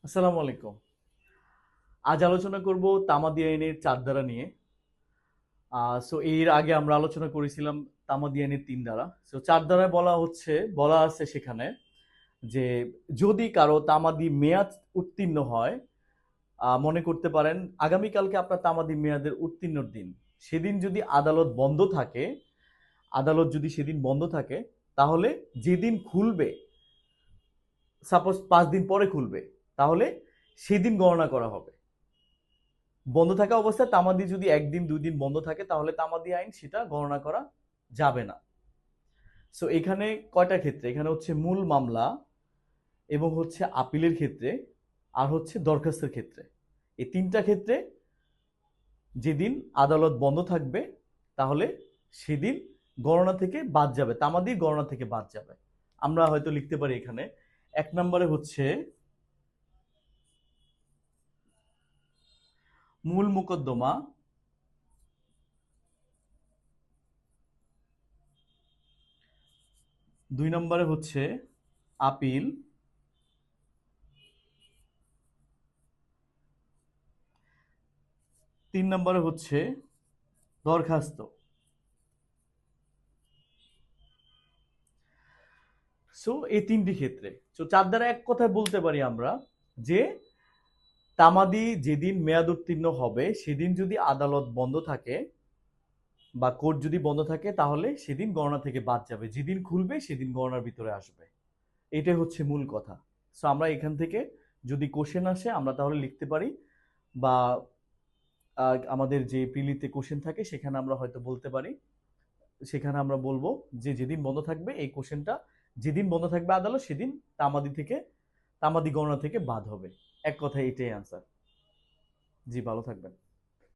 আসসালামু আলাইকুম। আজ আলোচনা করব তামাদি আইনের ৪ ধারা নিয়ে। এর আগে আমরা আলোচনা করেছিলাম তামাদি আইনের ৩ ধারা। ৪ ধারায় বলা আছে সেখানে যে যদি কারো তামাদি মেয়াদ উত্তীর্ণ হয়, মনে করতে পারেন আগামীকালকে আপনার তামাদি মেয়াদের উত্তীর্ণর দিন। সেদিন যদি আদালত যদি সেদিন বন্ধ থাকে, তাহলে যেদিন খুলবে, সাপোজ ৫ দিন পরে খুলবে, তাহলে সেদিন গণনা করা হবে। বন্ধ থাকা অবস্থায় তামাদি যদি ১ দিন ২ দিন বন্ধ থাকে, তাহলে তামাদি আইন সেটা গণনা করা যাবে না। এখানে কয়টা ক্ষেত্রে, এখানে হচ্ছে মূল মামলা এবং হচ্ছে আপিলের ক্ষেত্রে আর হচ্ছে দরখাস্তের ক্ষেত্রে। এই ৩টা ক্ষেত্রে যেদিন আদালত বন্ধ থাকবে, তাহলে সেদিন গণনা থেকে বাদ যাবে, তামাদি গণনা থেকে বাদ যাবে। আমরা হয়তো লিখতে পারি এখানে ১ নম্বরে হচ্ছে মূল মোকদ্দমা, ২ নম্বরে হচ্ছে আপিল, ৩ নম্বরে হচ্ছে দরখাস্ত। এই ৩টি ক্ষেত্রে ৪ দ্বারা এক কথায় বলতে পারি আমরা যে তামাদি যেদিন মেয়াদ উত্তীর্ণ হবে, সেদিন যদি আদালত বন্ধ থাকে বা কোর্ট যদি বন্ধ থাকে, তাহলে সেদিন গণনা থেকে বাদ যাবে। যেদিন খুলবে সেদিন গণনার ভিতরে আসবে। এটাই হচ্ছে মূল কথা। আমরা এখান থেকে যদি কোশ্চেন আসে, আমরা তাহলে লিখতে পারি, বা আমাদের যে প্রিলিতে কোশ্চেন থাকে সেখানে আমরা হয়তো বলতে পারি, সেখানে আমরা বলবো যে যেদিন বন্ধ থাকবে, এই কোশ্চেনটা যেদিন বন্ধ থাকবে আদালত, সেদিন তামাদি গণনা থেকে বাদ হবে। এক কথায় এটাই আনসার। জি, ভালো থাকবেন।